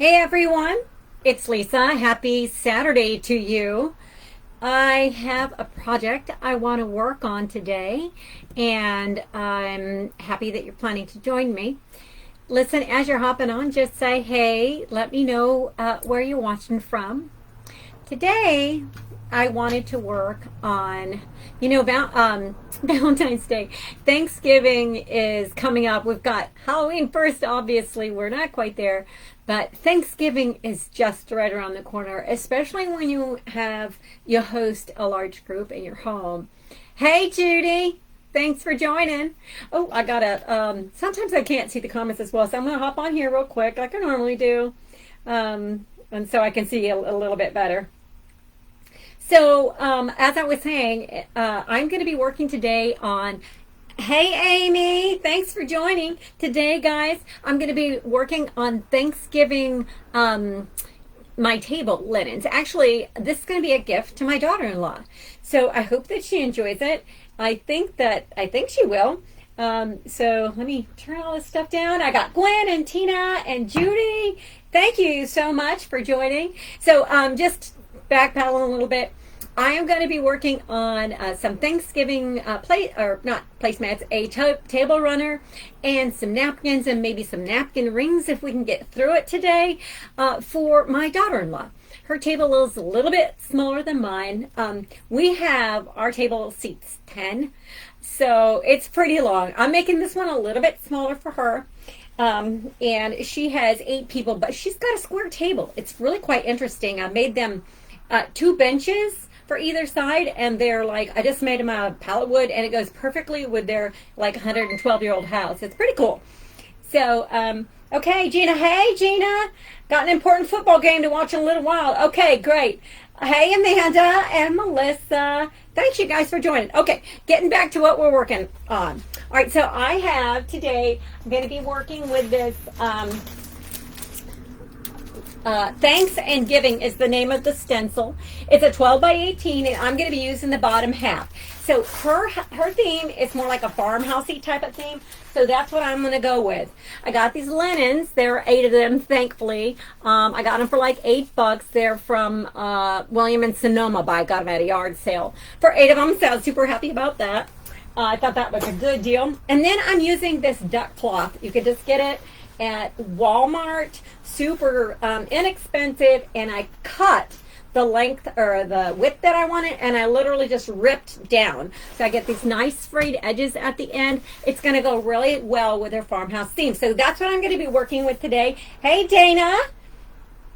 Hey everyone, it's Lisa. Happy Saturday to you. I have a project I want to work on today, and I'm happy that you're planning to join me. Listen, as you're hopping on, just say hey, let me know where you're watching from. Today, I wanted to work on, Valentine's Day. Thanksgiving is coming up. We've got Halloween first, obviously. We're not quite there. But Thanksgiving is just right around the corner, especially when you host a large group in your home. Hey, Judy. Thanks for joining. Oh, I sometimes I can't see the comments as well, so I'm going to hop on here real quick like I normally do. And so I can see a little bit better. So, as I was saying, I'm going to be working today on, hey Amy, thanks for joining. Today, guys, I'm going to be working on Thanksgiving, my table linens. Actually, this is going to be a gift to my daughter-in-law. So I hope that she enjoys it. I think she will. So let me turn all this stuff down. I got Gwen and Tina and Judy. Thank you so much for joining. So just backpedaling a little bit. I am going to be working on some Thanksgiving placemats, a table runner, and some napkins, and maybe some napkin rings if we can get through it today for my daughter-in-law. Her table is a little bit smaller than mine. Our table seats 10, so it's pretty long. I'm making this one a little bit smaller for her. And she has 8 people, but she's got a square table. It's really quite interesting. I made them 2 benches for either side, and they're I just made them out of pallet wood, and it goes perfectly with their 112-year-old house. It's pretty cool. So, okay, Gina. Hey, Gina. Got an important football game to watch in a little while. Okay, great. Hey, Amanda and Melissa. Thanks, you guys, for joining. Okay, getting back to what we're working on. All right, so I have today, I'm going to be working with this, Thanks and Giving is the name of the stencil. It's a 12 by 18, and I'm going to be using the bottom half. So her theme is more like a farmhousey type of theme, so that's what I'm going to go with. I got these linens. There are 8 of them, thankfully. I got them for $8. They're from William and Sonoma. I got them at a yard sale for 8 of them, so I was super happy about that. I thought that was a good deal. And then I'm using this duck cloth. You can just get it at Walmart, super inexpensive, and I cut the length or the width that I wanted, and I literally just ripped down. So I get these nice frayed edges at the end. It's going to go really well with her farmhouse theme. So that's what I'm going to be working with today. Hey, Dana.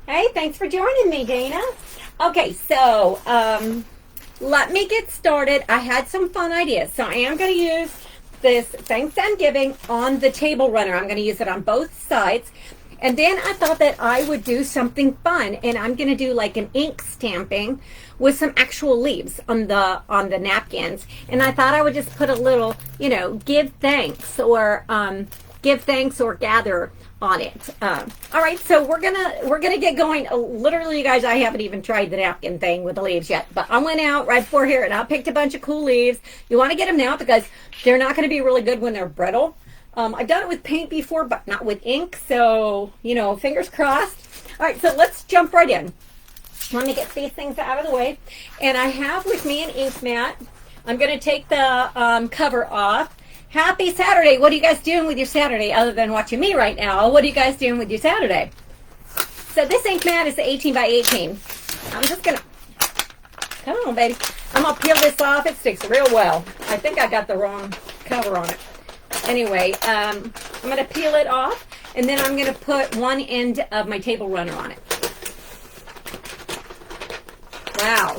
Hey, thanks for joining me, Dana. Okay, so let me get started. I had some fun ideas. So I am going to use this Thanks and Giving on the table runner. I'm going to use it on both sides. And then I thought that I would do something fun, and I'm going to do an ink stamping with some actual leaves on the napkins. And I thought I would just put a little, give thanks or gather on it. All right, so we're gonna get going. Literally, you guys, I haven't even tried the napkin thing with the leaves yet, but I went out right before here and I picked a bunch of cool leaves. You want to get them now because they're not going to be really good when they're brittle. I've done it with paint before, but not with ink, so fingers crossed. All right, so let's jump right in. Let me get these things out of the way, and I have with me an ink mat. I'm going to take the cover off. Happy Saturday. What are you guys doing with your Saturday other than watching me right now? What are you guys doing with your Saturday? So this ink mat is the 18 by 18. I'm just going to, come on, baby. I'm going to peel this off. It sticks real well. I think I got the wrong cover on it. Anyway, I'm going to peel it off, and then I'm going to put one end of my table runner on it. Wow.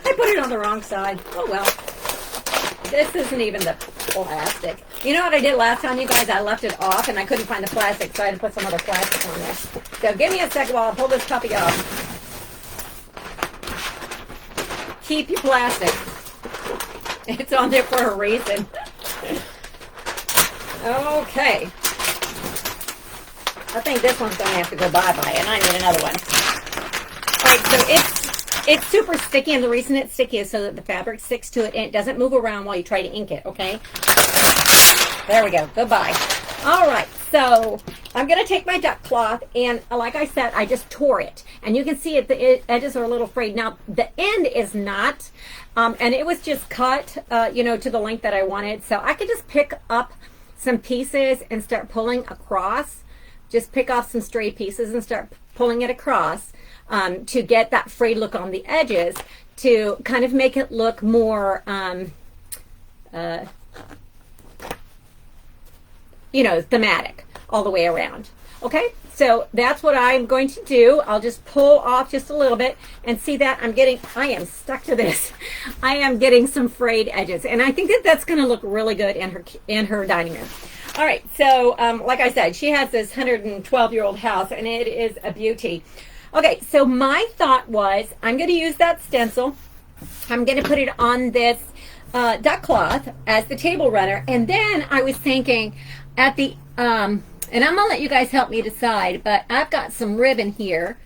I put it on the wrong side. Oh, well. This isn't even the plastic. You know what I did last time, you guys? I left it off, and I couldn't find the plastic, so I had to put some other plastic on there. So give me a second while I pull this puppy off. Keep your plastic. It's on there for a reason. Okay. I think this one's going to have to go bye-bye, and I need another one. All right, so it's super sticky, and the reason it's sticky is so that the fabric sticks to it, and it doesn't move around while you try to ink it, okay? There we go. Goodbye. All right, So I'm going to take my duck cloth, and like I said, I just tore it. And you can see it, the edges are a little frayed. Now, the end is not, and it was just cut, you know, to the length that I wanted. So I could just pick up some pieces and start pulling across. Just pick off some stray pieces and start pulling it across to get that frayed look on the edges, to kind of make it look more, you know, thematic all the way around. Okay, so that's what I'm going to do. I'll just pull off just a little bit, and see that I am stuck to this. I am getting some frayed edges, and I think that that's going to look really good in her dining room. All right, so like I said, she has this 112-year-old house, and it is a beauty. Okay, so my thought was, I'm going to use that stencil. I'm going to put it on this duck cloth as the table runner, and then I was thinking at the and I'm gonna let you guys help me decide, but I've got some ribbon here.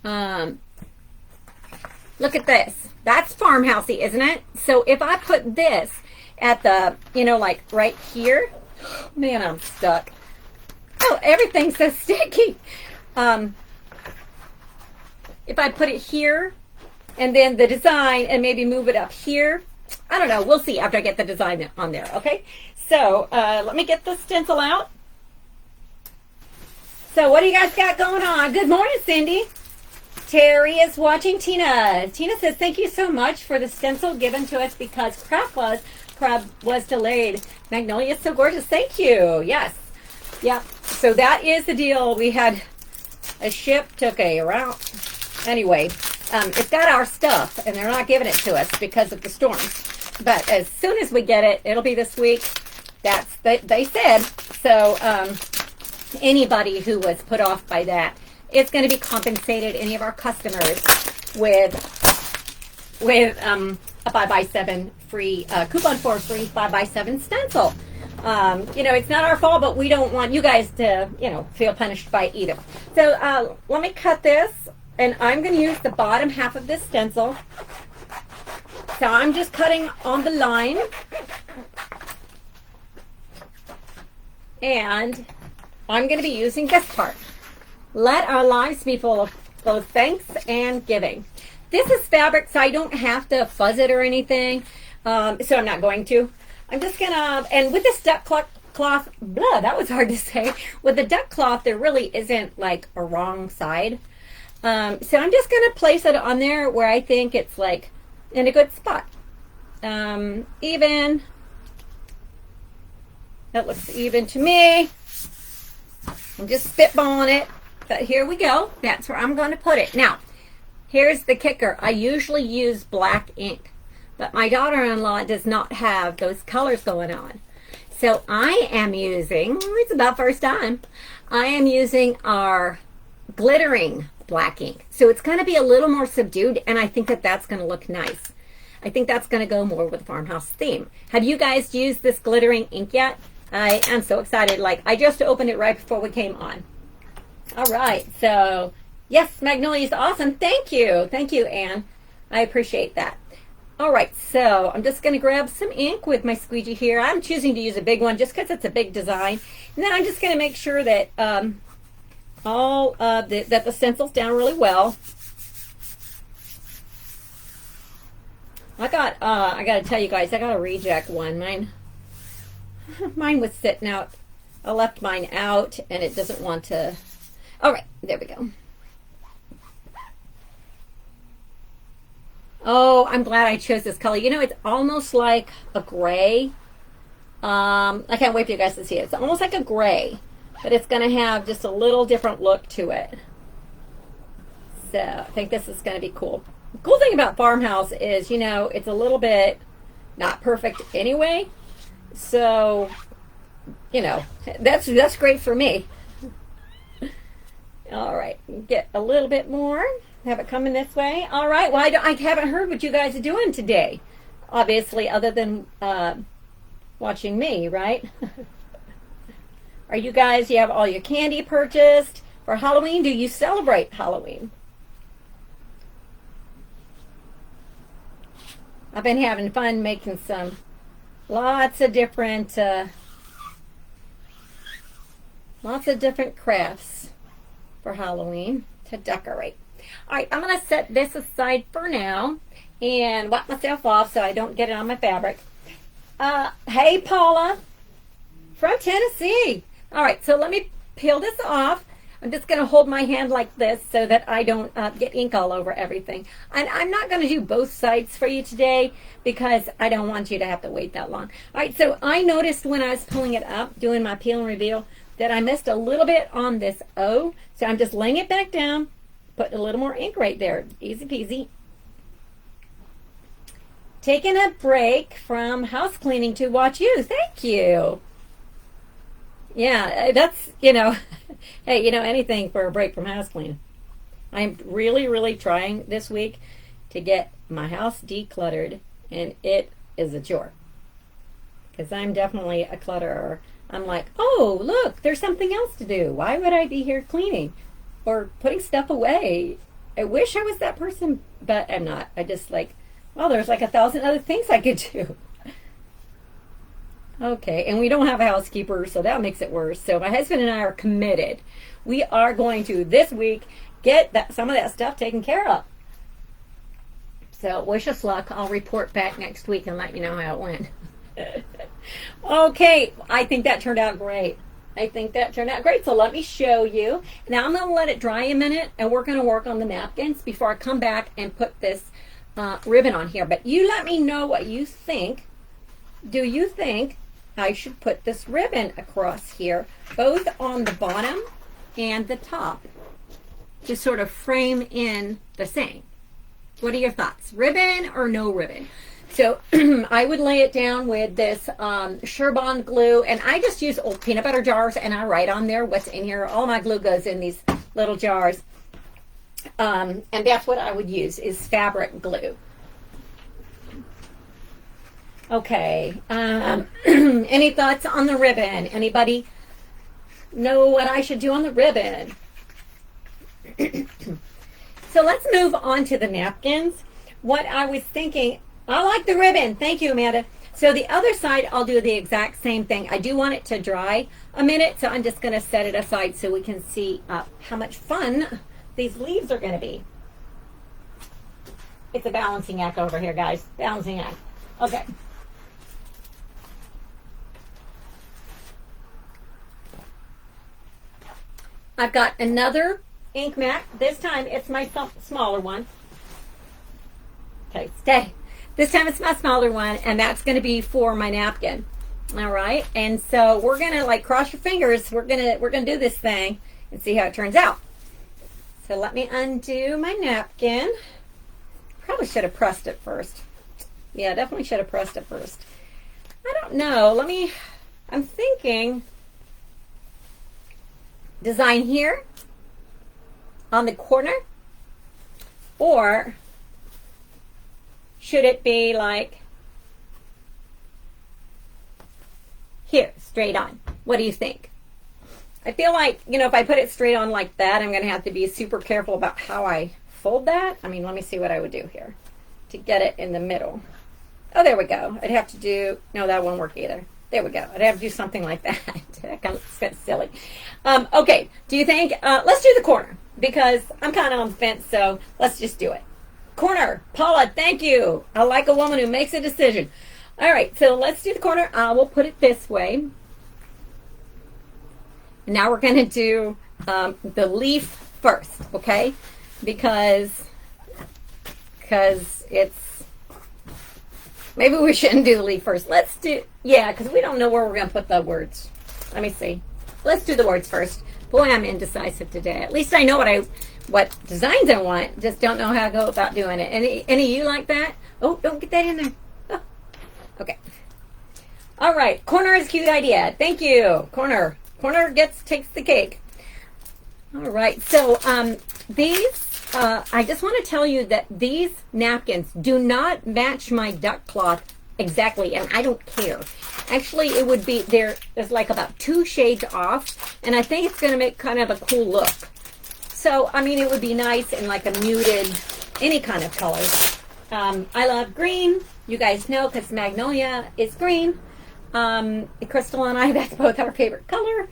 Look at this. That's farmhousey, isn't it? So if I put this at the, you know, like right here, man, I'm stuck. Oh, everything's so sticky. If I put it here, and then the design, and maybe move it up here, I don't know. We'll see after I get the design on there. Okay. So let me get the stencil out. So what do you guys got going on? Good morning, Cindy. Terry is watching. Tina says, thank you so much for the stencil given to us because crab was delayed. Magnolia is so gorgeous. Thank you. Yes. Yep. So that is the deal. We had a ship took a route. Anyway, it's got our stuff, and they're not giving it to us because of the storms. But as soon as we get it, it'll be this week. That's they said. So anybody who was put off by that, it's going to be compensated. Any of our customers with a 5x7 free coupon for a free 5x7 stencil. You know, it's not our fault, but we don't want you guys to, you know, feel punished by it either. So let me cut this, and I'm going to use the bottom half of this stencil. So I'm just cutting on the line, and I'm going to be using this part. Let our lives be full of both thanks and giving. This is fabric, so I don't have to fuzz it or anything, so I'm not going to. I'm just going to, and with this duck cloth, blah, that was hard to say. With the duck cloth, there really isn't like a wrong side. So I'm just going to place it on there where I think it's like in a good spot. Even. That looks even to me. I'm just spitballing it, but here we go. That's where I'm going to put it. Now, here's the kicker. I usually use black ink, but my daughter-in-law does not have those colors going on. So I am using, it's about first time, I am using our glittering black ink. So it's going to be a little more subdued, and I think that that's going to look nice. I think that's going to go more with the farmhouse theme. Have you guys used this glittering ink yet? I am so excited. Like, I just opened it right before we came on. All right. So, yes, Magnolia is awesome. Thank you. Thank you, Anne. I appreciate that. All right. So, I'm just going to grab some ink with my squeegee here. I'm choosing to use a big one just because it's a big design. And then I'm just going to make sure that that the stencil's down really well. I got to tell you guys, I got a reject one. Mine was sitting out. I left mine out, and it doesn't want to. All right, there we go. Oh, I'm glad I chose this color. You know, it's almost like a gray. I can't wait for you guys to see it. It's almost like a gray, but it's going to have just a little different look to it. So I think this is going to be cool. The cool thing about farmhouse is, you know, it's a little bit not perfect anyway. So, you know, that's great for me. All right, get a little bit more. Have it coming this way. All right. Well, I haven't heard what you guys are doing today, obviously, other than watching me, right? Are you guys? You have all your candy purchased for Halloween? Do you celebrate Halloween? I've been having fun making lots of different Lots of different crafts for Halloween to decorate. All right, I'm going to set this aside for now and wipe myself off so I don't get it on my fabric. Hey, Paula from Tennessee. All right, so let me peel this off. I'm just going to hold my hand like this so that I don't get ink all over everything. And I'm not going to do both sides for you today because I don't want you to have to wait that long. All right, so I noticed when I was pulling it up, doing my peel and reveal, that I missed a little bit on this O. So I'm just laying it back down, putting a little more ink right there. Easy peasy. Taking a break from house cleaning to watch you. Thank you. Yeah, that's, hey, anything for a break from house cleaning. I'm really, really trying this week to get my house decluttered, and it is a chore. Because I'm definitely a clutterer. I'm like, oh, look, there's something else to do. Why would I be here cleaning or putting stuff away? I wish I was that person, but I'm not. I just well, there's 1,000 other things I could do. Okay, and we don't have a housekeeper, so that makes it worse. So my husband and I are committed. We are going to, this week, get some of that stuff taken care of. So wish us luck. I'll report back next week and let you know how it went. Okay, I think that turned out great. So let me show you. Now I'm going to let it dry a minute, and we're going to work on the napkins before I come back and put this ribbon on here. But you let me know what you think. Do you think I should put this ribbon across here, both on the bottom and the top, to sort of frame in the saying? What are your thoughts? Ribbon or no ribbon? So I would lay it down with this Sherbond glue, and I just use old peanut butter jars, and I write on there what's in here. All my glue goes in these little jars, and that's what I would use, is fabric glue. Okay, any thoughts on the ribbon? Anybody know what I should do on the ribbon? So let's move on to the napkins. What I was thinking, I like the ribbon. Thank you, Amanda. So the other side, I'll do the exact same thing. I do want it to dry a minute, so I'm just going to set it aside so we can see how much fun these leaves are going to be. It's a balancing act over here, guys. Balancing act. Okay. I've got another ink mat. This time it's my smaller one. Okay, stay. This time it's my smaller one, and that's going to be for my napkin. All right, and so we're gonna cross your fingers. We're gonna do this thing and see how it turns out. So let me undo my napkin. Probably should have pressed it first. Yeah, definitely should have pressed it first. I don't know. I'm thinking design here on the corner, or should it be here, straight on? What do you think? I feel like, if I put it straight on like that, I'm going to have to be super careful about how I fold that. Let me see what I would do here to get it in the middle. Oh, there we go. I'd have to do, no, that won't work either. There we go. I'd have to do something like that. That kind of silly. Okay, do you think, let's do the corner, because I'm kind of on the fence, so let's just do it. Corner. Paula, thank you. I like a woman who makes a decision. All right, so let's do the corner. We'll put it this way. And now we're going to do the leaf first, okay? Because it's, maybe we shouldn't do the leaf first. Let's do, yeah, because we don't know where we're going to put the words. Let me see. Let's do the words first. Boy, I'm indecisive today. At least I know what designs I want. Just don't know how to go about doing it. Any of you like that? Oh, don't get that in there. Oh. Okay. All right. Corner is a cute idea. Thank you. Corner takes the cake. All right. So these, I just want to tell you that these napkins do not match my duck cloth exactly, and I don't care. Actually, it would be, there's about 2 shades off, and I think it's going to make kind of a cool look. So, it would be nice in a muted, any kind of color. I love green. You guys know, because Magnolia is green. Crystal and I, that's both our favorite color.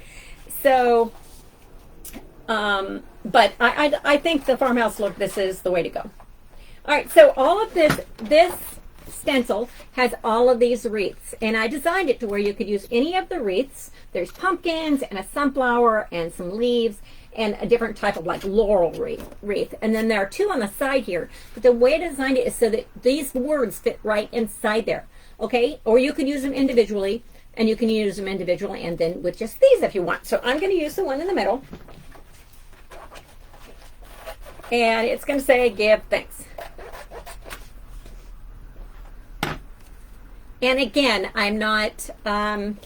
So, but I think the farmhouse look, this is the way to go. All right, so all of this stencil has all of these wreaths, and I designed it to where you could use any of the wreaths. There's pumpkins and a sunflower and some leaves and a different type of like laurel wreath. And then there are two on the side here. But the way I designed it is so that these words fit right inside there. Okay? Or you could use them individually, and you can use them individually and then with just these if you want. So I'm going to use the one in the middle. And it's going to say give thanks. And again, I'm not, let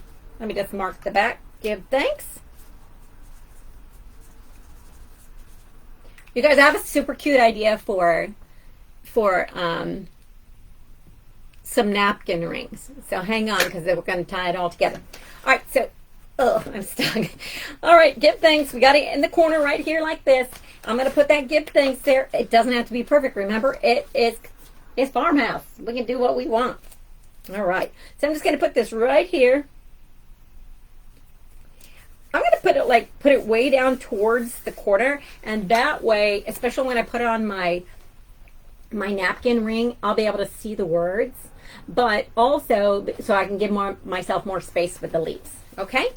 me just mark the back, give thanks. You guys, I have a super cute idea for some napkin rings. So hang on, because we're going to tie it all together. All right, so, oh, I'm stuck. All right, give thanks. We got it in the corner right here like this. I'm going to put that give thanks there. It doesn't have to be perfect. Remember, it's farmhouse. We can do what we want. All right, so I'm just going to put this right here. I'm going to put it way down towards the corner, and that way, especially when I put on my napkin ring, I'll be able to see the words, but also so I can give myself more space with the leaves. Okay?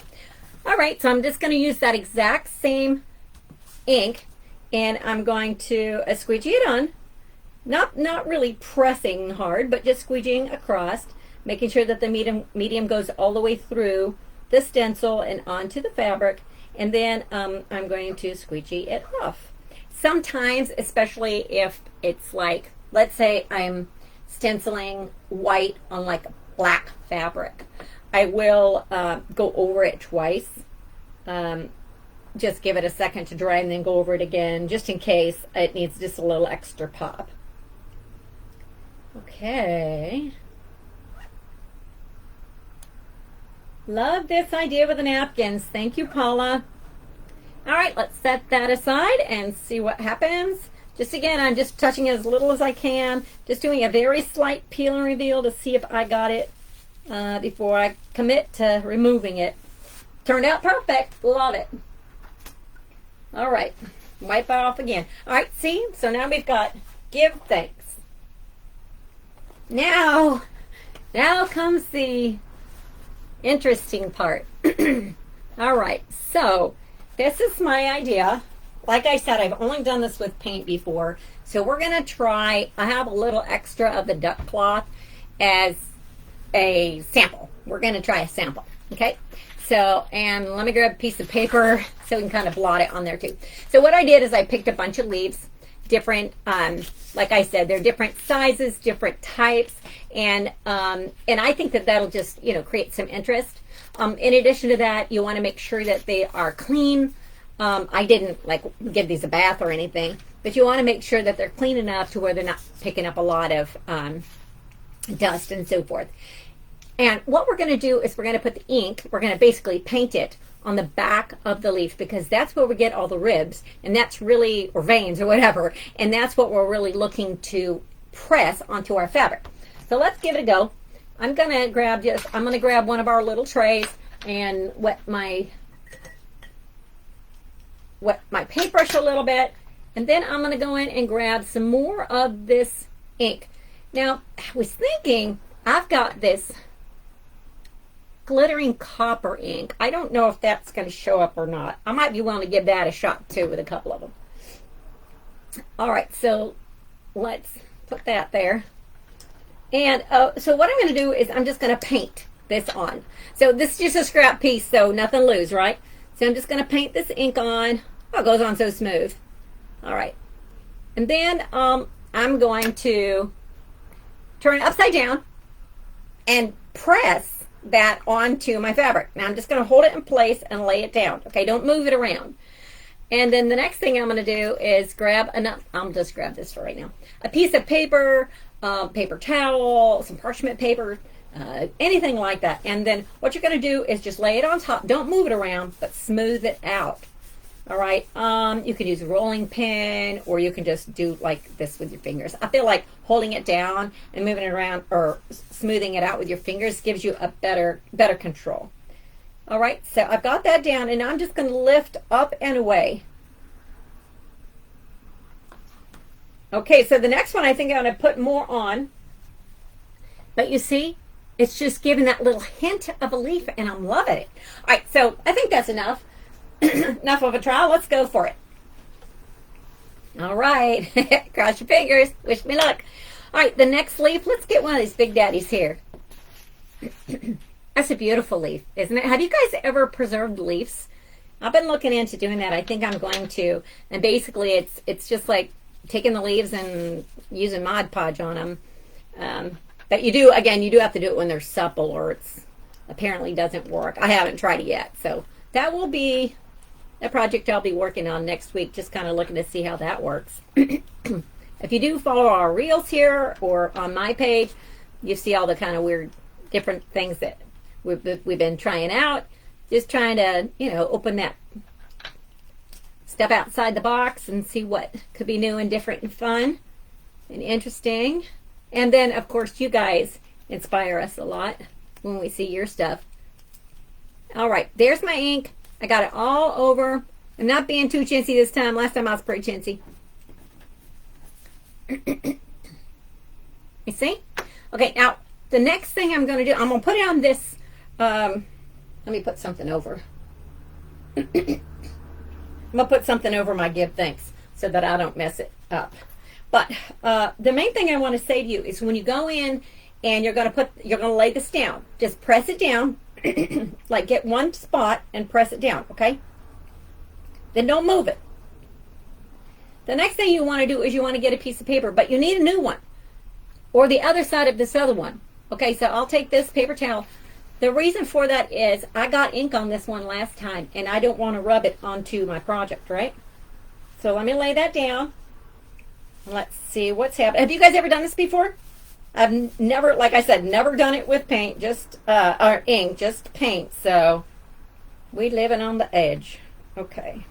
All right, so I'm just going to use that exact same ink, and I'm going to squeegee it on. Not really pressing hard, but just squeegeeing across, making sure that the medium goes all the way through the stencil and onto the fabric, and then I'm going to squeegee it off. Sometimes, especially if it's like, let's say I'm stenciling white on like black fabric, I will go over it twice. Just give it a second to dry and then go over it again, just in case it needs just a little extra pop. Okay. Love this idea with the napkins. Thank you, Paula. All right, let's set that aside and see what happens. Just again, I'm just touching as little as I can, just doing a very slight peel and reveal to see if I got it before I commit to removing it. Turned out perfect. Love it. All right, wipe that off again. All right, see? So now we've got give thanks. Now comes the interesting part. All right, so this is my idea. Like I said, I've only done this with paint before, so we're going to try, I have a little extra of the duck cloth as a sample. We're going to try a sample, okay? So, and let me grab a piece of paper so we can kind of blot it on there too. So what I did is I picked a bunch of leaves, different, like I said, they're different sizes, different types, and I think that that'll just, you know, create some interest. In addition to that, you want to make sure that they are clean. I didn't like give these a bath or anything, but you want to make sure that they're clean enough to where they're not picking up a lot of dust and so forth. And what we're going to do is we're going to put the ink, we're going to basically paint it on the back of the leaf, because that's where we get all the ribs, and that's really, or veins or whatever, and that's what we're really looking to press onto our fabric. So let's give it a go. I'm going to grab one of our little trays and wet my paintbrush a little bit, and then I'm going to go in and grab some more of this ink. Now, I was thinking, I've got this glittering copper ink. I don't know if that's going to show up or not. I might be willing to give that a shot too with a couple of them. All right, so let's put that there. And so what I'm going to do is I'm just going to paint this on. So this is just a scrap piece, so nothing loose, right? So I'm just going to paint this ink on. Oh, it goes on so smooth. All right. And then I'm going to turn it upside down and press that onto my fabric. Now I'm just going to hold it in place and lay it down. Okay, don't move it around. And then the next thing I'm going to do is grab I'll just grab this for right now. A piece of paper, paper towel, some parchment paper, anything like that. And then what you're going to do is just lay it on top. Don't move it around, but smooth it out. All right. You can use a rolling pin, or you can just do like this with your fingers. I feel like holding it down and moving it around or smoothing it out with your fingers gives you a better control. All right, so I've got that down, and I'm just going to lift up and away. Okay, so the next one I think I'm going to put more on. But you see, it's just giving that little hint of a leaf, and I'm loving it. All right, so I think that's enough. Enough of a trial. Let's go for it. All right. Cross your fingers. Wish me luck. All right, the next leaf, let's get one of these big daddies here. That's a beautiful leaf, isn't it? Have you guys ever preserved leaves? I've been looking into doing that. I think I'm going to. And basically, it's just like taking the leaves and using Mod Podge on them. But you do, again, you do have to do it when they're supple, or it's apparently doesn't work. I haven't tried it yet. So that will be a project I'll be working on next week, just kind of looking to see how that works. If you do follow our reels here or on my page, you see all the kind of weird different things that we've been trying out. Just trying to, you know, open that step outside the box and see what could be new and different and fun and interesting. And then, of course, you guys inspire us a lot when we see your stuff. All right, there's my ink. I got it all over. I'm not being too chintzy this time. Last time I was pretty chintzy. You see? Okay, now the next thing I'm going to do, I'm going to put it on this. Let me put something over. I'm going to put something over my give thanks so that I don't mess it up. But the main thing I want to say to you is when you go in and you're going to lay this down, just press it down, like get one spot and press it down, okay? Then don't move it. The next thing you want to do is you want to get a piece of paper, but you need a new one or the other side of this other one. Okay, so I'll take this paper towel. The reason for that is I got ink on this one last time, and I don't want to rub it onto my project, right? So let me lay that down. Let's see what's happening. Have you guys ever done this before? I've never, like I said, never done it with paint, just or ink, just paint. So we living on the edge. Okay.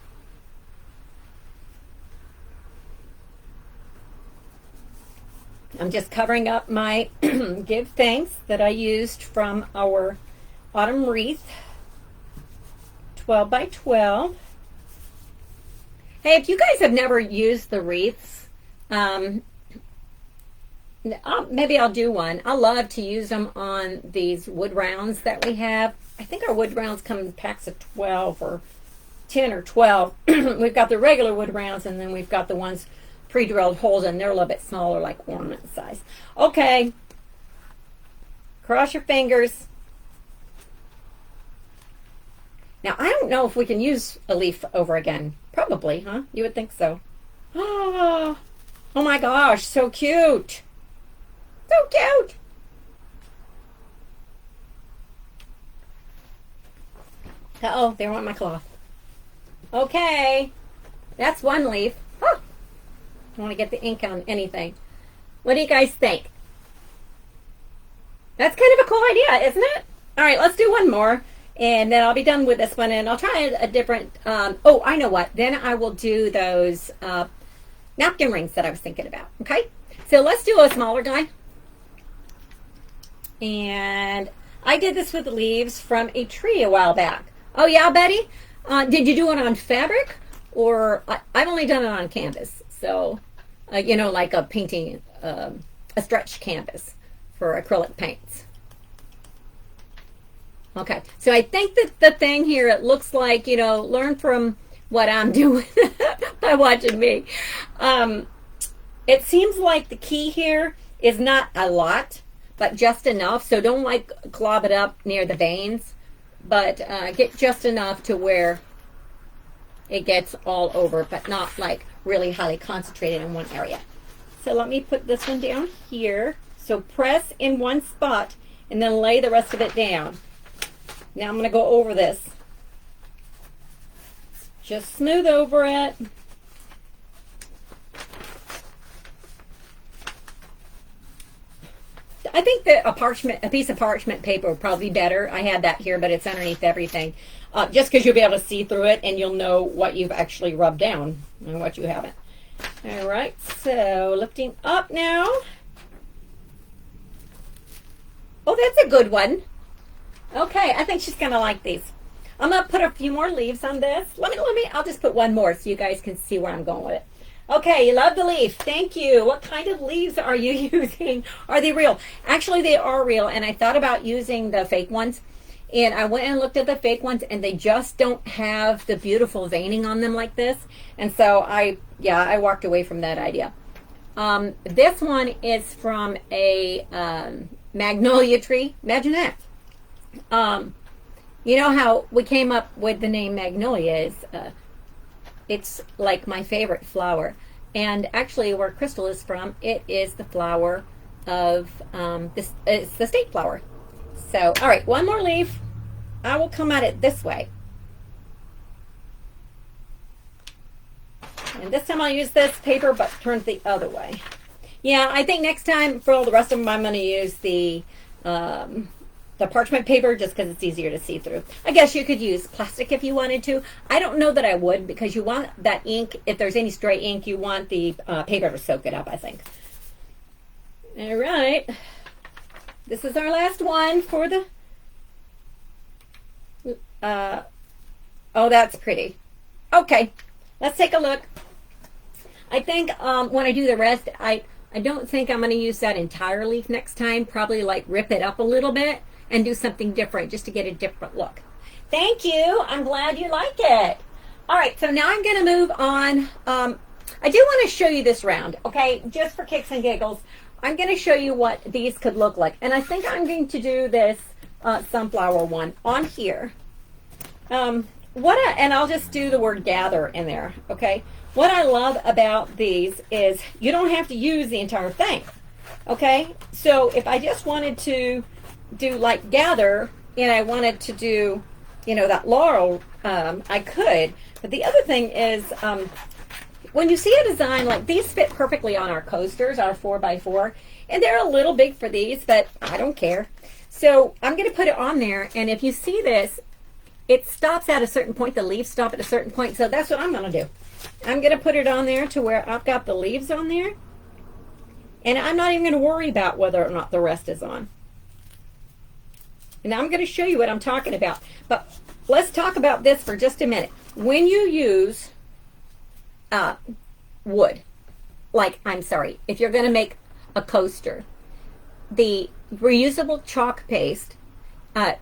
I'm just covering up my give thanks that I used from our autumn wreath, 12 by 12. Hey, if you guys have never used the wreaths, maybe I'll do one. I love to use them on these wood rounds that we have. I think our wood rounds come in packs of 12 or 10 or 12. We've got the regular wood rounds, and then we've got the ones pre-drilled holes, and they're a little bit smaller, like ornament size. Okay. Cross your fingers. Now, I don't know if we can use a leaf over again. Probably, huh? You would think so. Oh my gosh, so cute. So cute. Uh-oh, there went my cloth. Okay. That's one leaf. Huh. I want to get the ink on anything. What do you guys think? That's kind of a cool idea, isn't it? All right, let's do one more, and then I'll be done with this one, and I'll try a different, oh, I know what. Then I will do those napkin rings that I was thinking about, okay? So let's do a smaller guy. And I did this with leaves from a tree a while back. Oh, yeah, Betty? Did you do it on fabric? Or I've only done it on canvas. So, you know, like a painting, a stretched canvas for acrylic paints. Okay, so I think that the thing here, it looks like, you know, learn from what I'm doing by watching me. It seems like the key here is not a lot, but just enough. So don't like glob it up near the veins, but get just enough to where it gets all over, but not like really highly concentrated in one area. So let me put this one down here. So press in one spot and then lay the rest of it down. Now I'm going to go over this. Just smooth over it. I think that a piece of parchment paper would probably be better. I had that here, but it's underneath everything. Just because you'll be able to see through it and you'll know what you've actually rubbed down and what you haven't. All right, so lifting up now. Oh, that's a good one. Okay, I think she's going to like these. I'm gonna put a few more leaves on this. I'll just put one more so you guys can see where I'm going with it. Okay, you love the leaf. Thank you. What kind of leaves are you using? Are they real? Actually, they are real, and I thought about using the fake ones. And I went and looked at the fake ones, and they just don't have the beautiful veining on them like this. And so I walked away from that idea. This one is from a magnolia tree. Imagine that. You know how we came up with the name Magnolia is it's like my favorite flower. And actually where Crystal is from, it is the flower of it's the state flower. So, all right, one more leaf. I will come at it this way. And this time I'll use this paper, but turn it the other way. Yeah, I think next time for all the rest of them, I'm going to use the parchment paper just because it's easier to see through. I guess you could use plastic if you wanted to. I don't know that I would because you want that ink, if there's any stray ink, you want the paper to soak it up, I think. All right. This is our last one for the... oh, that's pretty. Okay, let's take a look. I think when I do the rest, I don't think I'm going to use that entire leaf next time. Probably like rip it up a little bit and do something different just to get a different look. Thank you. I'm glad you like it. All right, so now I'm going to move on. I do want to show you this round, okay, just for kicks and giggles. I'm going to show you what these could look like. And I think I'm going to do this sunflower one on here. And I'll just do the word gather in there, okay? What I love about these is you don't have to use the entire thing, okay? So if I just wanted to do like gather and I wanted to do, you know, that laurel, I could. But the other thing is when you see a design like these fit perfectly on our coasters, our 4x4, and they're a little big for these, but I don't care. So I'm going to put it on there, and if you see this, it stops at a certain point. The leaves stop at a certain point, so that's what I'm going to do. I'm going to put it on there to where I've got the leaves on there, and I'm not even going to worry about whether or not the rest is on. And I'm going to show you what I'm talking about. But let's talk about this for just a minute. When you use wood, like, if you're going to make a coaster, the reusable chalk paste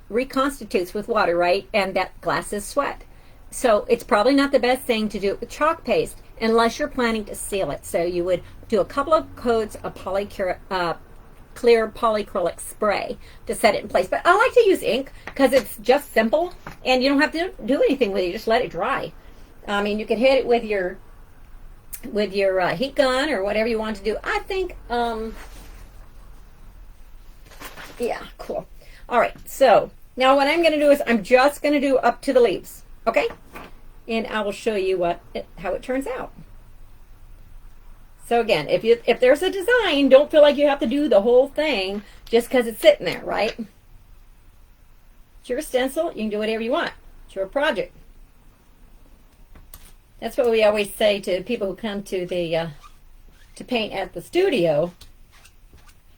reconstitutes with water, right? And that glass is sweat. So it's probably not the best thing to do it with chalk paste unless you're planning to seal it. So you would do a couple of coats of clear polyacrylic spray to set it in place. But I like to use ink because it's just simple and you don't have to do anything with it. You just let it dry. I mean, you can hit it with your heat gun or whatever you want to do. I think, yeah, cool. All right, so now what I'm going to do is I'm just going to do up to the leaves, okay? And I will show you how it turns out. So again, if there's a design, don't feel like you have to do the whole thing just because it's sitting there, right? It's your stencil. You can do whatever you want. It's your project. That's what we always say to people who come to the to paint at the studio.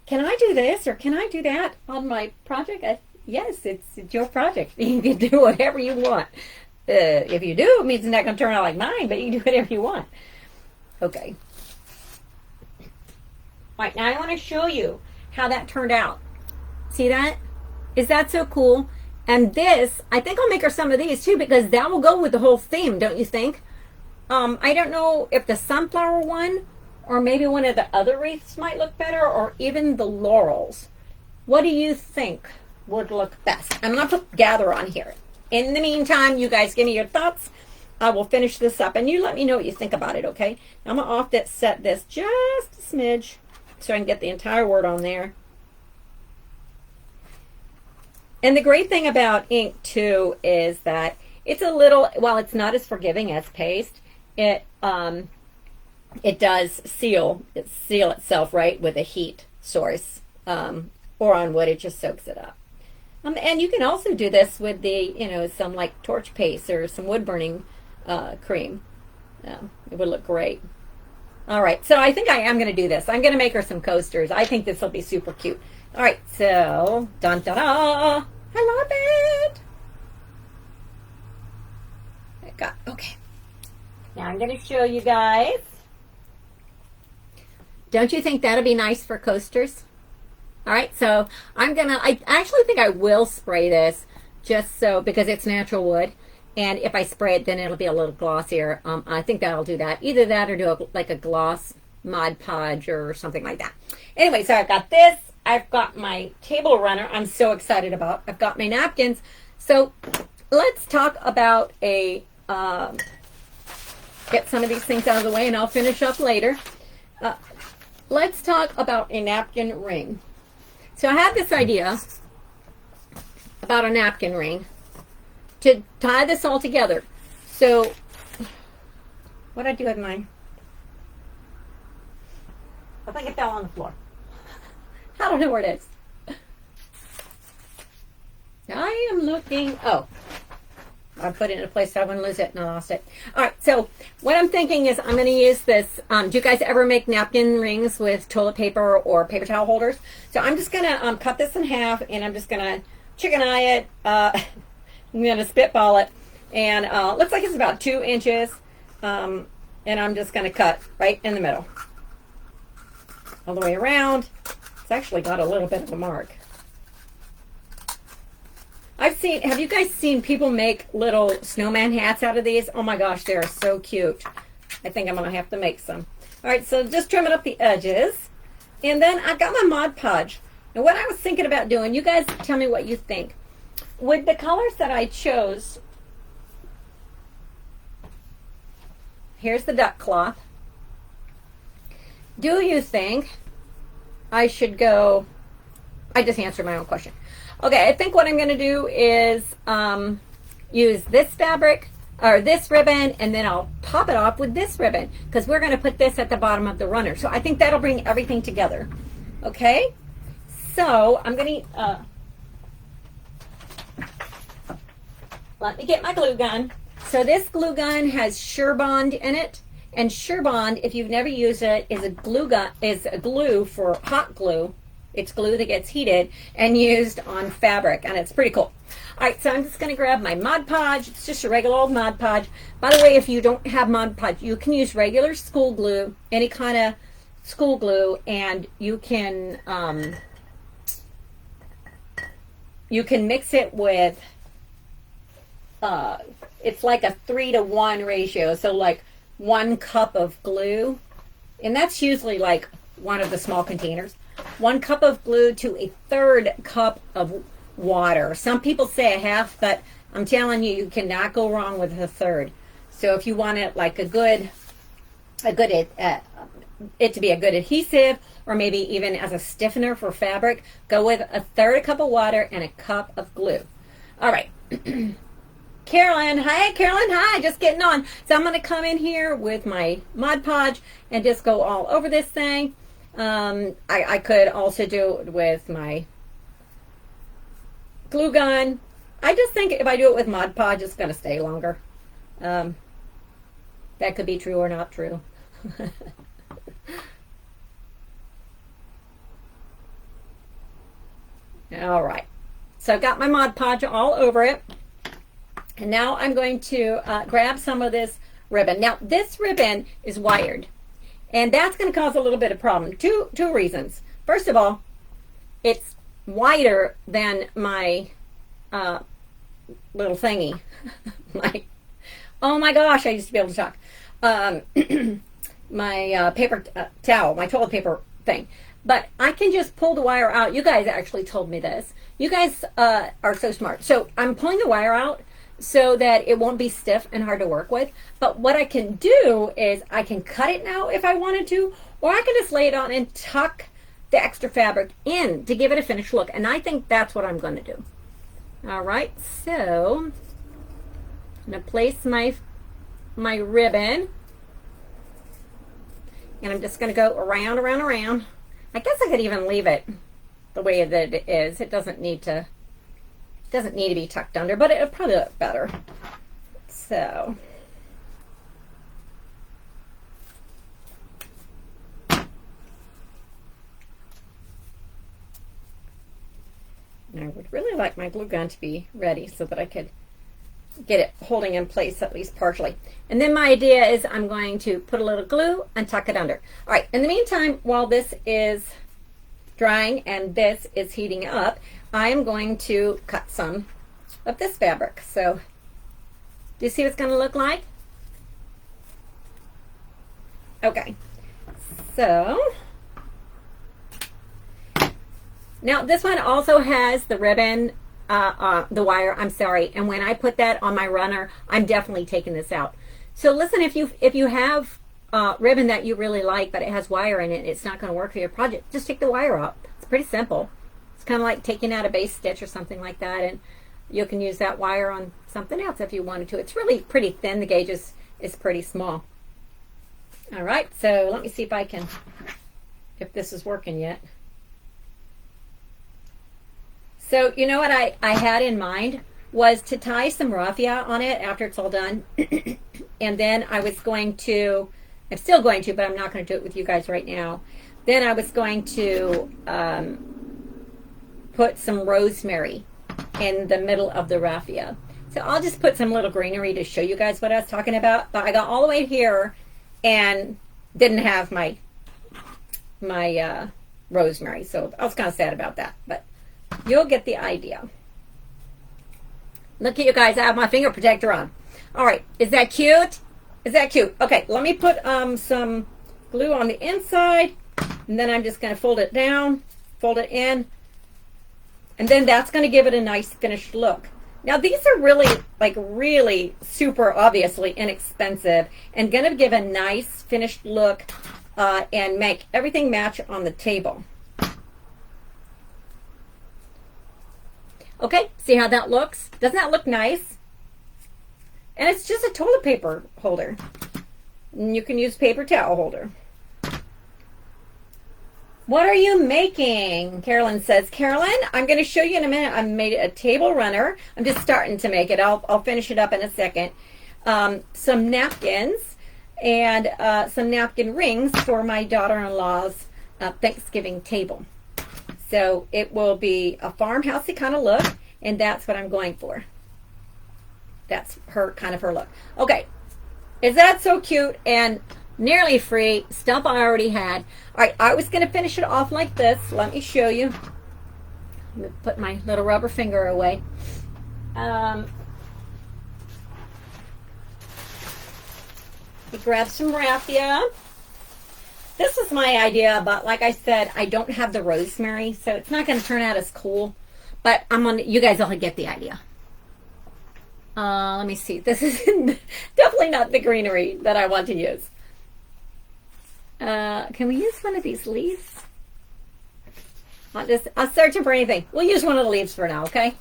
Can I do this or can I do that on my project? Yes, it's your project. You can do whatever you want. If you do, it means it's not going to turn out like mine, but you can do whatever you want. Okay. All right, now I want to show you how that turned out. See that? Is that so cool? And this, I think I'll make her some of these too because that will go with the whole theme, don't you think? I don't know if the sunflower one or maybe one of the other wreaths might look better, or even the laurels. What do you think would look best? I'm going to put gather on here. In the meantime, you guys give me your thoughts. I will finish this up, and you let me know what you think about it, okay? I'm going to offset this just a smidge so I can get the entire word on there. And the great thing about ink, too, is that it's a little, while it's not as forgiving as paste, it does seal itself, right, with a heat source, or on wood, it just soaks it up. And you can also do this with the, some like torch paste or some wood burning cream. It would look great. All right, so I think I am going to do this. I'm going to make her some coasters. I think this will be super cute. All right, so, dun-da-da, I love it. I've got. Okay. Now I'm going to show you guys. Don't you think that'll be nice for coasters? All right, so I actually think I will spray this just so, because it's natural wood. And if I spray it, then it'll be a little glossier. I think that'll do that. Either that or do like a gloss Mod Podge or something like that. Anyway, so I've got this. I've got my table runner I'm so excited about. I've got my napkins. So let's talk about get some of these things out of the way and I'll finish up later. Let's talk about a napkin ring. So I had this idea about a napkin ring to tie this all together. So what I do with mine? I think it fell on the floor. I don't know where it is. I am looking. Oh, I put it in a place so I wouldn't lose it, and I lost it. All right, so what I'm thinking is I'm going to use this. Do you guys ever make napkin rings with toilet paper or paper towel holders? So I'm just going to cut this in half, and I'm just going to chicken eye it. I'm going to spitball it, and looks like it's about 2 inches. And I'm just going to cut right in the middle, all the way around. It's actually got a little bit of a mark. Have you guys seen people make little snowman hats out of these? Oh my gosh, they're so cute. I think I'm going to have to make some. All right, so just trimming up the edges. And then I've got my Mod Podge. And what I was thinking about doing, you guys tell me what you think. With the colors that I chose, here's the duck cloth. Do you think I should go, I just answered my own question. Okay, I think what I'm going to do is use this fabric or this ribbon, and then I'll top it off with this ribbon because we're going to put this at the bottom of the runner. So I think that'll bring everything together. Okay, so I'm going to let me get my glue gun. So this glue gun has Surebond in it, and Surebond, if you've never used it, is a glue for hot glue. It's glue that gets heated and used on fabric, and it's pretty cool. All right, so I'm just going to grab my Mod Podge. It's just a regular old Mod Podge. By the way, if you don't have Mod Podge, you can use regular school glue, any kind of school glue, and you can mix it with, it's like a 3-to-1 ratio, so like 1 cup of glue, and that's usually like one of the small containers. 1 cup of glue to a 1/3 cup of water. Some people say a half, but I'm telling you, you cannot go wrong with a 1/3. So if you want it like it to be a good adhesive, or maybe even as a stiffener for fabric, go with a 1/3 cup of water and a cup of glue. All right. Carolyn, hi, Carolyn, hi, just getting on. So I'm going to come in here with my Mod Podge and just go all over this thing. I could also do it with my glue gun. I just think if I do it with Mod Podge, it's going to stay longer. That could be true or not true. All right. So I've got my Mod Podge all over it. And now I'm going to grab some of this ribbon. Now, this ribbon is wired. And that's going to cause a little bit of problem. Two reasons. First of all, it's wider than my little thingy. Oh my gosh, I used to be able to talk. My paper towel, my toilet paper thing. But I can just pull the wire out. You guys actually told me this. You guys are so smart. So I'm pulling the wire out so that it won't be stiff and hard to work with. But what I can do is I can cut it now if I wanted to, or I can just lay it on and tuck the extra fabric in to give it a finished look. And I think that's what I'm going to do. All right, so I'm going to place my ribbon, and I'm just going to go around, around, around. I guess I could even leave it the way that it is. It doesn't need to be tucked under, but it'll probably look better. So I would really like my glue gun to be ready so that I could get it holding in place at least partially. And then my idea is I'm going to put a little glue and tuck it under. All right, in the meantime, while this is drying and this is heating up, I'm going to cut some of this fabric. So do you see what it's going to look like? Okay, so now this one also has the ribbon, the wire, I'm sorry, and when I put that on my runner, I'm definitely taking this out. So listen, if you have ribbon that you really like, but it has wire in it, it's not going to work for your project, just take the wire out. It's pretty simple. It's kind of like taking out a base stitch or something like that, and you can use that wire on something else if you wanted to. It's really pretty thin. The gauge is pretty small. All right, so let me see if this is working yet. So you know what I had in mind was to tie some raffia on it after it's all done. And then I was going to, I'm still going to, but I'm not going to do it with you guys right now. Then I was going to put some rosemary in the middle of the raffia. So I'll just put some little greenery to show you guys what I was talking about. But I got all the way here and didn't have my rosemary. So I was kind of sad about that. But you'll get the idea. Look at you guys, I have my finger protector on. All right, is that cute? Is that cute? Okay, let me put some glue on the inside, and then I'm just going to fold it down, fold it in, and then that's going to give it a nice finished look. Now these are really super obviously inexpensive and going to give a nice finished look and make everything match on the table. Okay, see how that looks? Doesn't that look nice? And it's just a toilet paper holder. And you can use paper towel holder. What are you making? Carolyn says. Carolyn, I'm going to show you in a minute. I made a table runner. I'm just starting to make it. I'll finish it up in a second. Some napkins and some napkin rings for my daughter-in-law's Thanksgiving table. So it will be a farmhousey kind of look, and that's what I'm going for. That's kind of her look. Okay, is that so cute and nearly free? Stuff I already had. All right, I was going to finish it off like this. Let me show you. Let me put my little rubber finger away. Grab some raffia. This is my idea, but like I said, I don't have the rosemary, so it's not going to turn out as cool. But you guys all get the idea. Let me see. This is definitely not the greenery that I want to use. Can we use one of these leaves? I'll search for anything. We'll use one of the leaves for now, okay?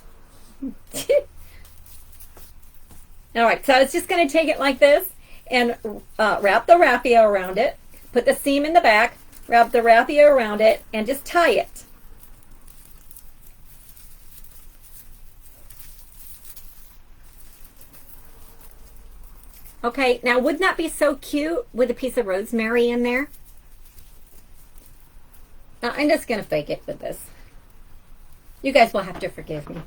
All right, so I was just going to take it like this and wrap the raffia around it. Put the seam in the back, wrap the raffia around it, and just tie it. Okay, now wouldn't that be so cute with a piece of rosemary in there? Now, I'm just going to fake it with this. You guys will have to forgive me.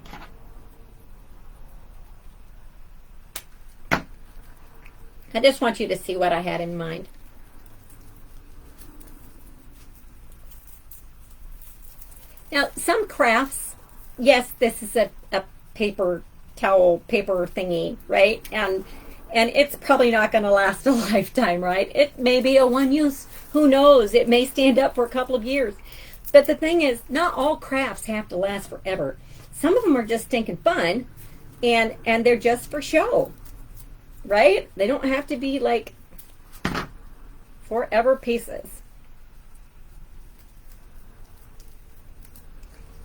I just want you to see what I had in mind. Now, some crafts, yes, this is a paper towel, paper thingy, right? And it's probably not going to last a lifetime, right? It may be a one use. Who knows? It may stand up for a couple of years. But the thing is, not all crafts have to last forever. Some of them are just stinking fun, and they're just for show, right? They don't have to be like forever pieces.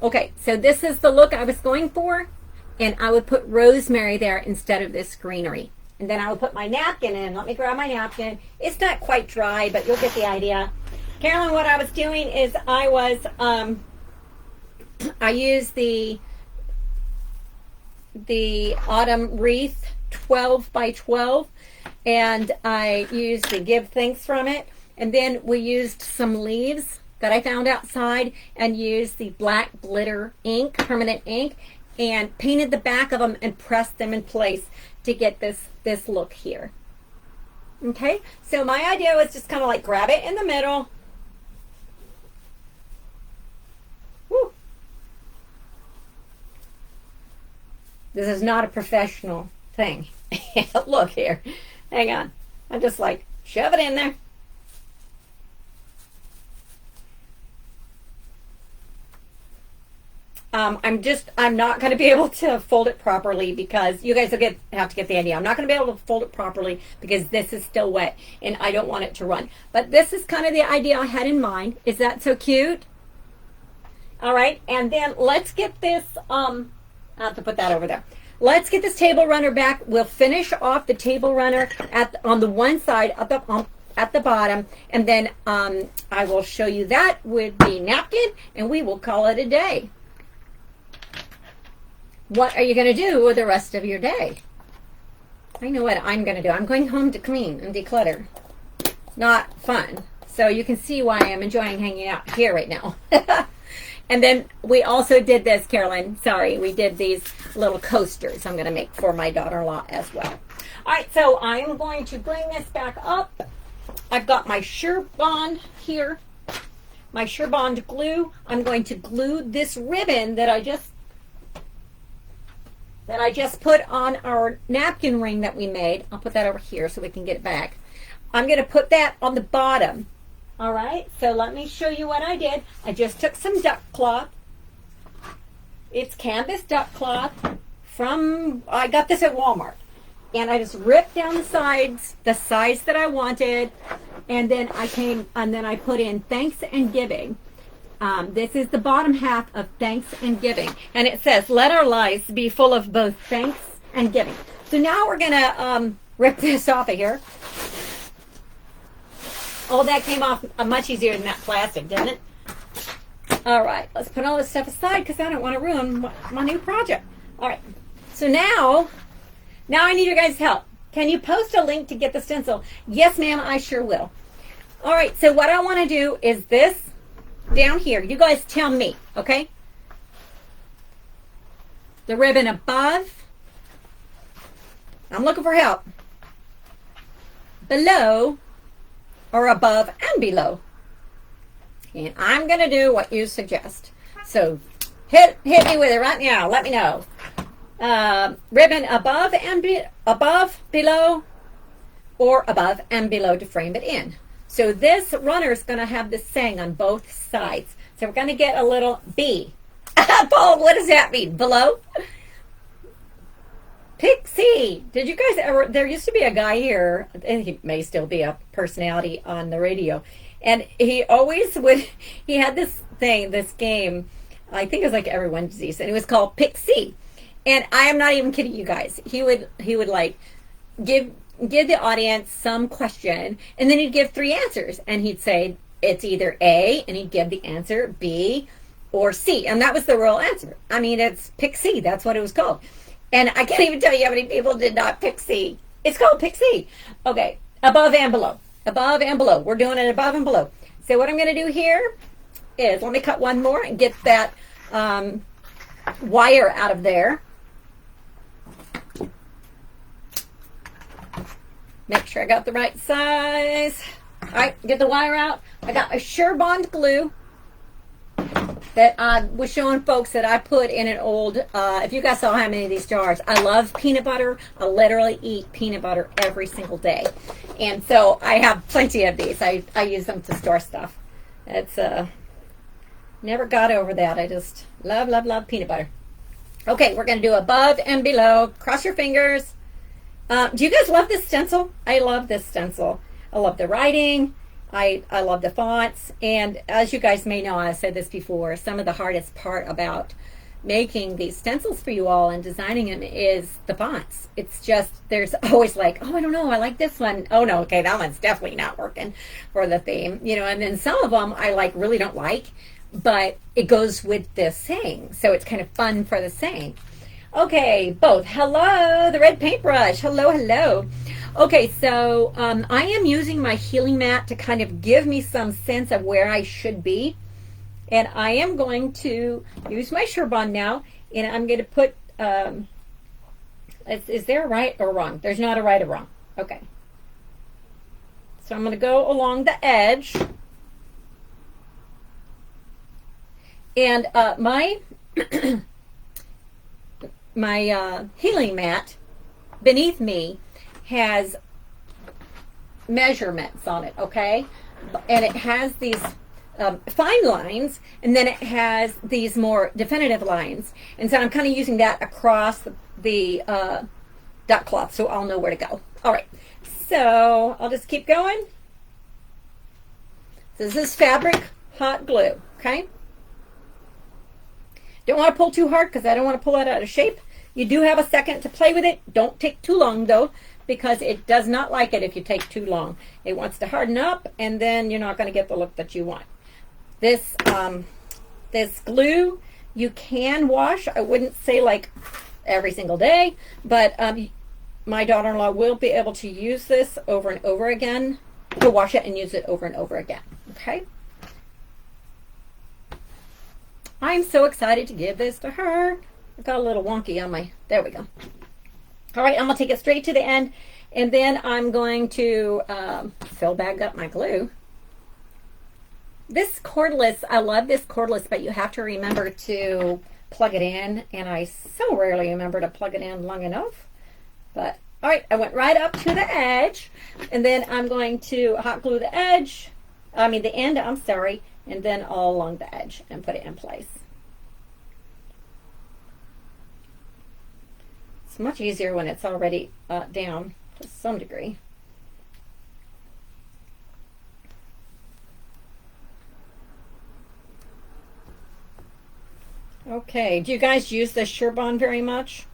Okay, so this is the look I was going for, and I would put rosemary there instead of this greenery. And then I would put my napkin in. Let me grab my napkin. It's not quite dry, but you'll get the idea. Carolyn, what I was doing is I used the autumn wreath 12 by 12, and I used the Give Thanks from it. And then we used some leaves that I found outside and used the black glitter ink, permanent ink, and painted the back of them and pressed them in place. to get this look here. Okay, so my idea was just kind of like grab it in the middle. Woo. This is not a professional thing. Look here. Hang on. I'm just like, shove it in there. I'm not going to be able to fold it properly because you guys will have to get the idea. I'm not going to be able to fold it properly because this is still wet and I don't want it to run. But this is kind of the idea I had in mind. Is that so cute? All right, and then let's get this, I'll have to put that over there. Let's get this table runner back. We'll finish off the table runner on the one side at the bottom, and then I will show you that with the napkin, and we will call it a day. What are you going to do with the rest of your day? I know what I'm going to do. I'm going home to clean and declutter. Not fun. So you can see why I'm enjoying hanging out here right now. And then we also did this, Carolyn. Sorry, we did these little coasters I'm going to make for my daughter-in-law as well. All right, so I'm going to bring this back up. I've got my Surebond here, my Surebond glue. I'm going to glue this ribbon that I just put on our napkin ring that we made. I'll put that over here so we can get it back. I'm going to put that on the bottom. All right, so let me show you what I did. I just took some duck cloth. It's canvas duck cloth I got this at Walmart. And I just ripped down the sides that I wanted. And then I put in Thanks and Giving. This is the bottom half of Thanks and Giving. And it says, let our lives be full of both thanks and giving. So now we're going to rip this off of here. Oh, that came off much easier than that plastic, didn't it? All right, let's put all this stuff aside because I don't want to ruin my new project. All right, so now I need your guys' help. Can you post a link to get the stencil? Yes, ma'am, I sure will. All right, so what I want to do is this down here. You guys tell me, okay? The ribbon above. I'm looking for help. Below or above and below. And I'm going to do what you suggest. So hit me with it right now. Let me know. Ribbon above and below, or above and below to frame it in. So this runner is going to have this saying on both sides. So we're going to get a little B. Paul, what does that mean? Below? Pixie. Did you guys ever, there used to be a guy here, and he may still be a personality on the radio, and he always would, he had this game, I think it was like every Wednesday, and it was called Pixie. And I am not even kidding you guys. He would like give the audience some question, and then he'd give 3 answers, and he'd say it's either A, and he'd give the answer B or C, and that was the real answer. I mean, it's Pixie. That's what it was called. And I can't even tell you how many people did not pick C. It's called pick C. Okay, above and below. Above and below. We're doing it above and below. So what I'm going to do here is, let me cut one more and get that wire out of there. Make sure I got the right size. All right, get the wire out. I got a Surebond glue that I was showing folks that I put in an old, if you guys saw how many of these jars, I love peanut butter. I literally eat peanut butter every single day. And so I have plenty of these. I use them to store stuff. It's, never got over that. I just love, love, love peanut butter. Okay, we're going to do above and below. Cross your fingers. Do you guys love this stencil? I love this stencil. I love the writing. I love the fonts, and as you guys may know, I said this before, some of the hardest part about making these stencils for you all and designing them is the fonts. It's just, there's always like, oh, I don't know, I like this one. Oh no, okay, that one's definitely not working for the theme, you know, and then some of them I like really don't like, but it goes with the saying, so it's kind of fun for the saying. Okay, both. Hello, the red paintbrush. Hello, hello. Okay, so I am using my healing mat to kind of give me some sense of where I should be. And I am going to use my Surebond now, and I'm going to put Is there a right or wrong? There's not a right or wrong. Okay. So I'm going to go along the edge. And my healing mat beneath me has measurements on it, okay? And it has these fine lines, and then it has these more definitive lines. And so I'm kind of using that across the duck cloth so I'll know where to go. All right, so I'll just keep going. So this is fabric hot glue, okay? Don't want to pull too hard because I don't want to pull it out of shape. You do have a second to play with it. Don't take too long though, because it does not like it if you take too long. It wants to harden up, and then you're not going to get the look that you want. This this glue you can wash. I wouldn't say like every single day, but my daughter-in-law will be able to use this over and over again, to wash it and use it over and over again. Okay. I'm so excited to give this to her. I got a little wonky on my, there we go. All right, I'm gonna take it straight to the end, and then I'm going to fill back up my glue. This cordless, I love this cordless, but you have to remember to plug it in, and I so rarely remember to plug it in long enough. But all right, I went right up to the edge, and then I'm going to hot glue the edge, the end, I'm sorry, and then all along the edge and put it in place. It's much easier when it's already down to some degree. Okay, do you guys use the Surebond very much?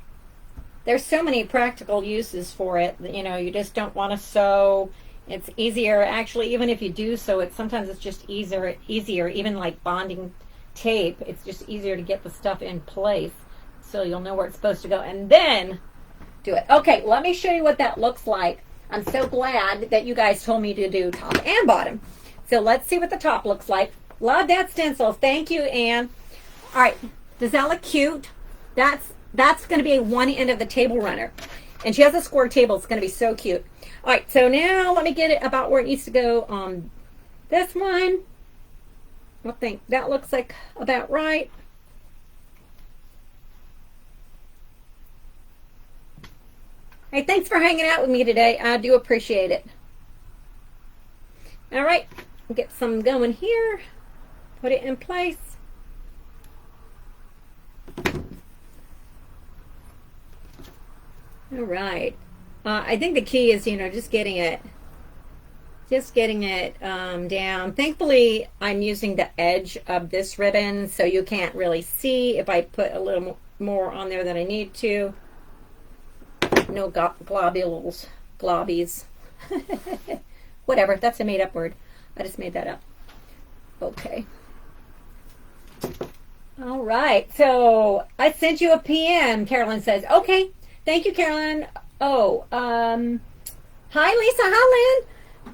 There's so many practical uses for it. You know, you just don't want to sew. It's easier, actually, even if you do sew it, sometimes it's just easier, even like bonding tape. It's just easier to get the stuff in place so you'll know where it's supposed to go, and then do it. Okay, let me show you what that looks like. I'm so glad that you guys told me to do top and bottom. So let's see what the top looks like. Love that stencil. Thank you, Anne. All right, does that look cute? That's going to be one end of the table runner. And she has a square table. It's going to be so cute. All right, so now let me get it about where it needs to go on this one. I think that looks like about right. Hey, thanks for hanging out with me today. I do appreciate it. All right, get some going here. Put it in place. All right. I think the key is, just getting it down. Thankfully, I'm using the edge of this ribbon, so you can't really see if I put a little more on there than I need to. No globules, globbies. Whatever, that's a made-up word. I just made that up. Okay. All right, so I sent you a PM, Carolyn says. Okay, thank you, Carolyn. Oh, hi, Lisa. Hi, Lynn.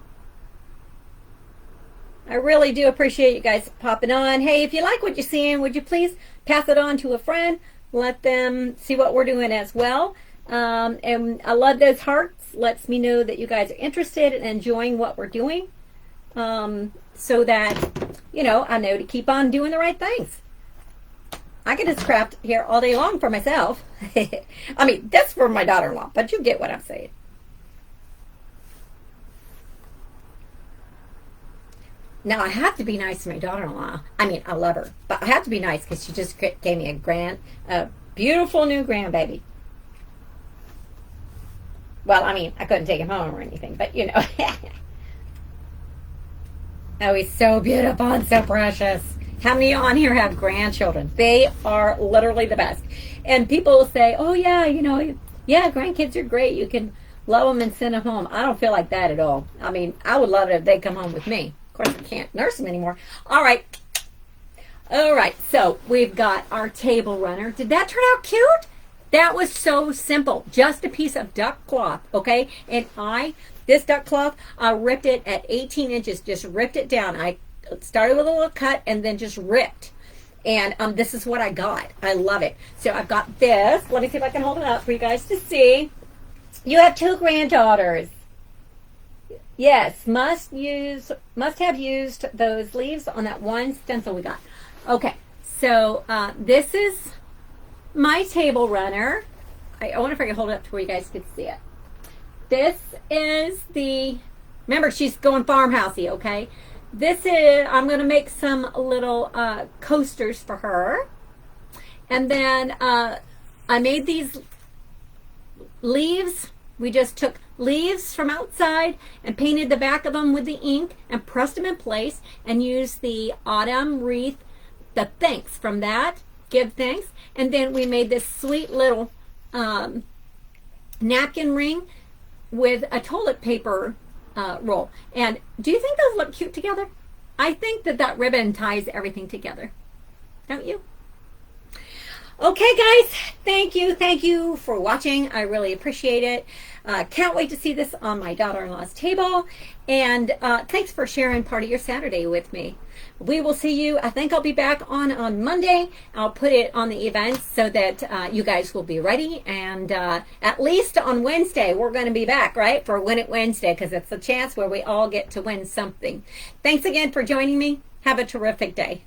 I really do appreciate you guys popping on. Hey, if you like what you're seeing, would you please pass it on to a friend? Let them see what we're doing as well. And I love those hearts. Lets me know that you guys are interested and enjoying what we're doing. So that, I know to keep on doing the right things. I can just craft here all day long for myself. That's for my daughter-in-law, but you get what I'm saying. Now, I have to be nice to my daughter-in-law. I love her, but I have to be nice because she just gave me a beautiful new grandbaby. Well, I couldn't take him home or anything, but Oh, he's so beautiful and so precious. How many on here have grandchildren? They are literally the best. And people will say, oh, yeah, yeah, grandkids are great. You can love them and send them home. I don't feel like that at all. I would love it if they come home with me. Of course, I can't nurse them anymore. All right. So we've got our table runner. Did that turn out cute? That was so simple. Just a piece of duck cloth, okay? And this duck cloth, I ripped it at 18 inches. Just ripped it down. I started with a little cut and then just ripped. And this is what I got. I love it. So I've got this. Let me see if I can hold it up for you guys to see. You have 2 granddaughters. Yes, must have used those leaves on that one stencil we got. Okay, so this is my table runner. I wonder if I can hold it up to where you guys can see it. This is the, remember she's going farmhousey, okay? This is, I'm going to make some little coasters for her. And then I made these leaves. We just took leaves from outside and painted the back of them with the ink and pressed them in place and used the autumn wreath, the thanks from that, give thanks. And then we made this sweet little napkin ring with a toilet paper roll. And do you think those look cute together? I think that that ribbon ties everything together. Don't you? Okay, guys, thank you for watching. I really appreciate it. Can't wait to see this on my daughter-in-law's table. And thanks for sharing part of your Saturday with me. We will see you. I think I'll be back on Monday. I'll put it on the events so that you guys will be ready. And at least on Wednesday, we're going to be back, right, for Win It Wednesday, because it's a chance where we all get to win something. Thanks again for joining me. Have a terrific day.